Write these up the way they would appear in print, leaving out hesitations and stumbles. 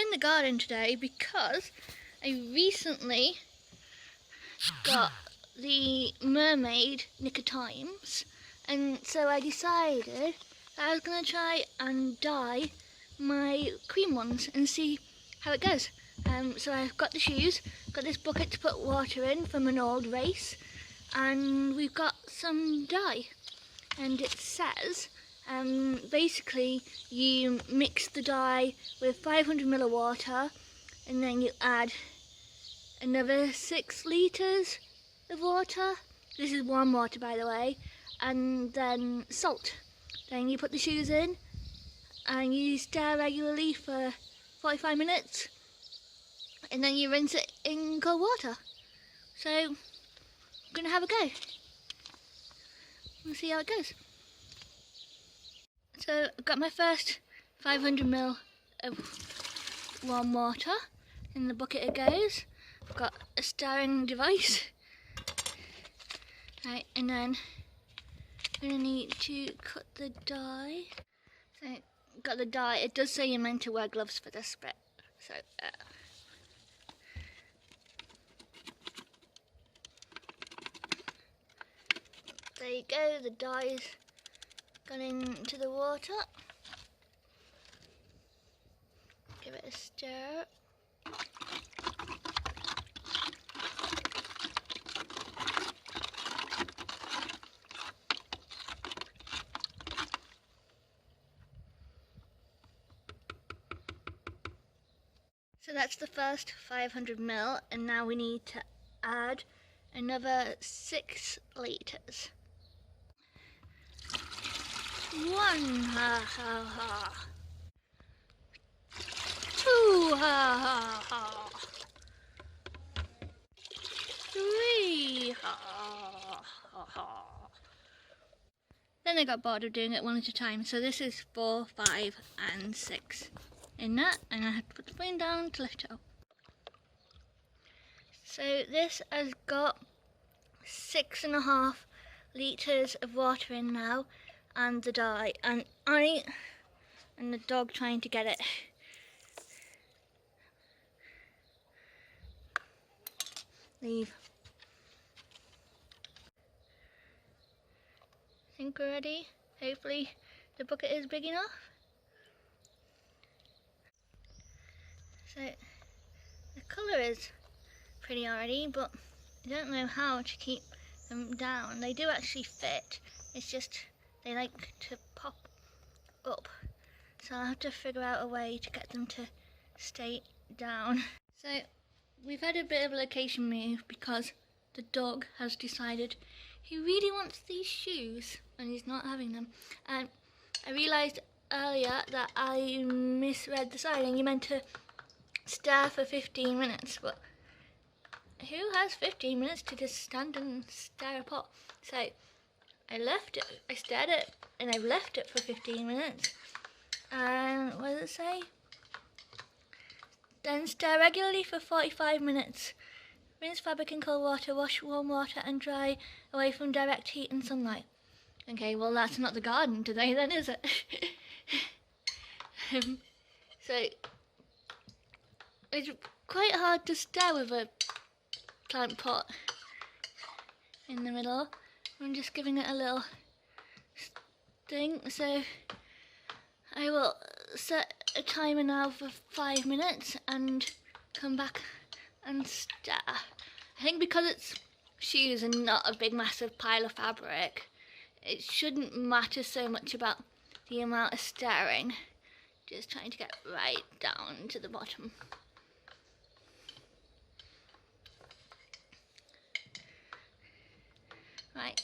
in the garden today because I recently got the mermaid Nick of Times, and so I decided I was going to try and dye my cream ones and see how it goes. So I've got the shoes, got this bucket to put water in from an old race, and we've got some dye. And it says basically you mix the dye with 500 ml of water, and then you add another 6 litres of water. This is warm water, by the way, and then salt. Then you put the shoes in and you stir regularly for 45 minutes, and then you rinse it in cold water. So I'm gonna have a go and see how it goes. So I've got my first 500 ml of warm water. In the bucket it goes. I've got a stirring device. Right, and then I'm going to need to cut the dye. So I've got the dye. It does say you're meant to wear gloves for this bit. So there you go, the dye's gone into the water. Give it a stir. So that's the first 500 ml, and now we need to add another 6 litres. 1 ha ha ha. 2 ha ha ha. 3 ha ha ha. Then I got bored of doing it one at a time, so this is 4, 5 and 6 in that, and I had to put the spoon down to lift it up. So this has got 6.5 litres of water in now, and the dye, and I and the dog trying to get it. Leave. I think we're ready. Hopefully the bucket is big enough. So the colour is pretty already, but I don't know how to keep them down. They do actually fit, it's just they like to pop up, so I'll have to figure out a way to get them to stay down. So we've had a bit of a location move because the dog has decided he really wants these shoes and he's not having them. And I realised earlier that I misread the sign and you meant to stir for 15 minutes, but who has 15 minutes to just stand and stir a pot? So I left it, I stirred it, and I've left it for 15 minutes. And what does it say? Then stir regularly for 45 minutes. Rinse fabric in cold water, wash warm water, and dry away from direct heat and sunlight. Okay, well that's not the garden today then, is it? So it's quite hard to stir with a plant pot in the middle. I'm just giving it a little sting, so I will set a timer now for 5 minutes and come back and stir. I think because it's shoes and not a big massive pile of fabric, it shouldn't matter so much about the amount of stirring. Just trying to get right down to the bottom. Right,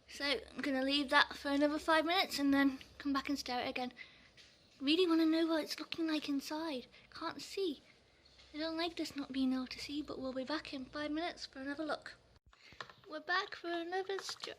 so I'm going to leave that for another 5 minutes and then come back and stir it again. Really want to know what it's looking like inside. Can't see. I don't like this not being able to see, but we'll be back in 5 minutes for another look. We're back for another stir.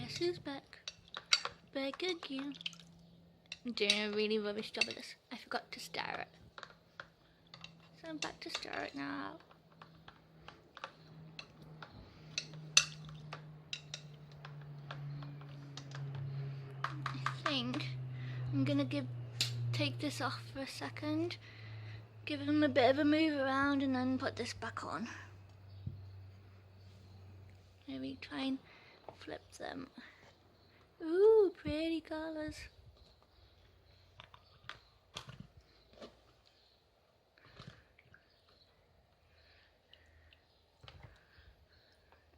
Guess who's back? Back again. I'm doing a really rubbish job of this. I forgot to stir it. So I'm back to stir it now. I think I'm gonna take this off for a second, give them a bit of a move around, and then put this back on. Maybe try and flip them. Ooh, pretty colours.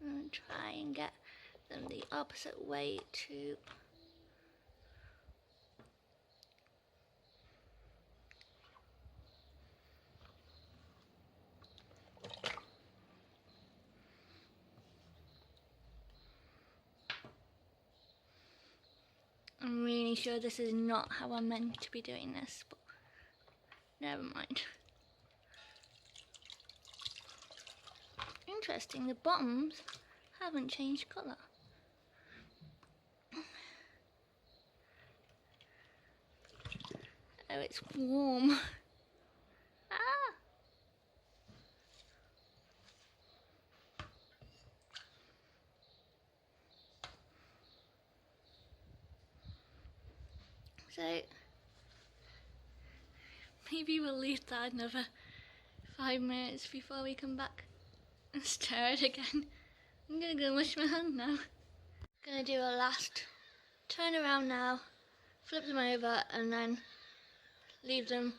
And try and get them the opposite way too. I'm really sure this is not how I'm meant to be doing this, but never mind. Interesting, the bottoms haven't changed colour. Oh, it's warm. Ah! So, maybe we'll leave that another 5 minutes before we come back and stir it again. I'm gonna go wash my hand now. Gonna do a last turn around now, flip them over, and then leave them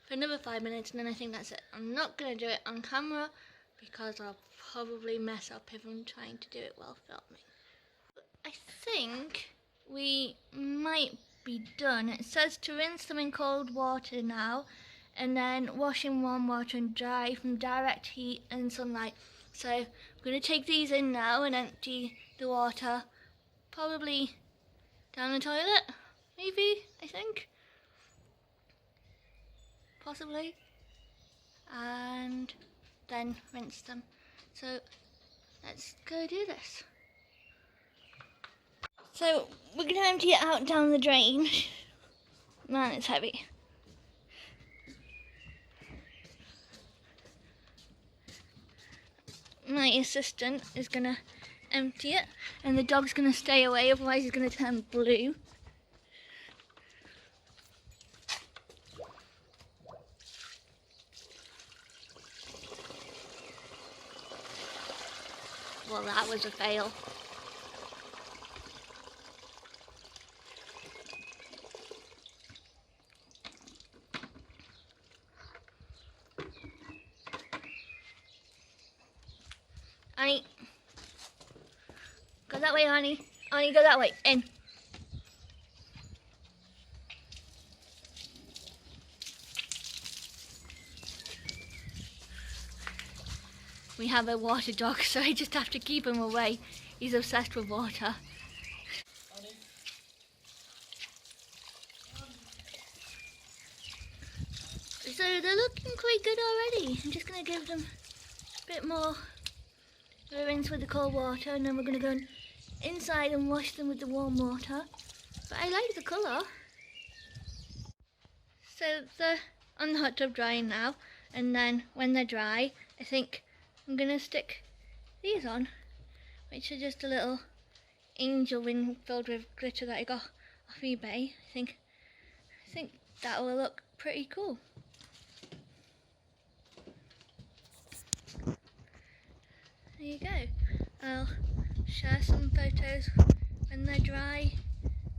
for another 5 minutes, and then I think that's it. I'm not gonna do it on camera because I'll probably mess up if I'm trying to do it while filming. But I think we might be done. It says to rinse them in cold water now, and then wash in warm water and dry from direct heat and sunlight. So I'm going to take these in now and empty the water, probably down the toilet, maybe, I think, possibly, and then rinse them. So let's go do this. So we're going to empty it out down the drain. Man, it's heavy. My assistant is going to empty it, and the dog's going to stay away, otherwise he's going to turn blue. Well, that was a fail. Annie, go that way, Annie. Annie, go that way. In. We have a water dog, so I just have to keep him away. He's obsessed with water. So they're looking quite good already. I'm just going to give them a bit more rinse with the cold water, and then we're going to go inside and wash them with the warm water. But I like the colour. So they're on the hot tub drying now, and then when they're dry, I think I'm going to stick these on, which are just a little angel wing filled with glitter that I got off eBay. I think that will look pretty cool. There you go. I'll share some photos when they're dry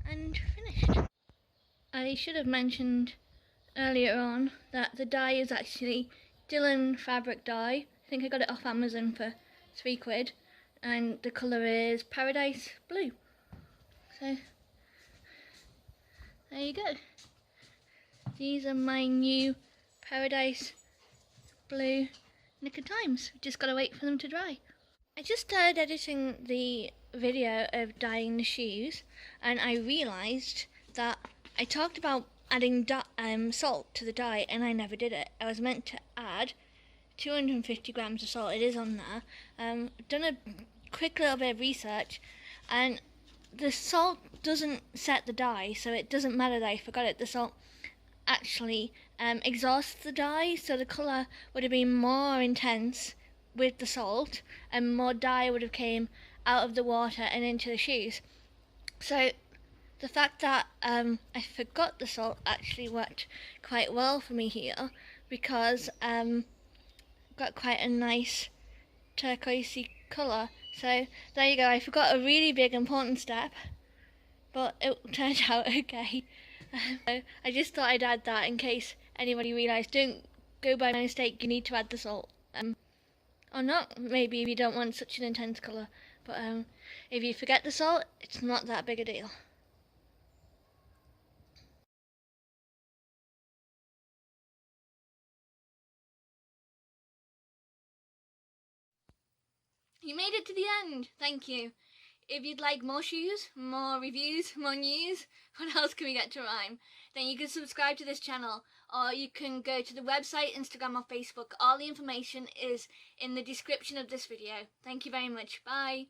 and finished. I should have mentioned earlier on that the dye is actually Dylon Fabric Dye. I think I got it off Amazon for £3, and the colour is Paradise Blue. So there you go. These are my new Paradise Blue Nick of Times. Just gotta wait for them to dry. I just started editing the video of dyeing the shoes, and I realised that I talked about adding salt to the dye, and I never did it. I was meant to add 250 grams of salt. It is on there. I've done a quick little bit of research, and the salt doesn't set the dye, so it doesn't matter that I forgot it. The salt actually exhausts the dye, so the colour would have been more intense with the salt, and more dye would have came out of the water and into the shoes. So the fact that I forgot the salt actually worked quite well for me here, because got quite a nice turquoisey colour. So there you go, I forgot a really big important step, but it turned out okay. So I just thought I'd add that in case anybody realised, don't go by mistake, you need to add the salt. Or not, maybe if you don't want such an intense colour, but if you forget the salt, it's not that big a deal. You made it to the end, thank you. If you'd like more shoes, more reviews, more news, what else can we get to rhyme? Then you can subscribe to this channel, or you can go to the website, Instagram or Facebook. All the information is in the description of this video. Thank you very much. Bye.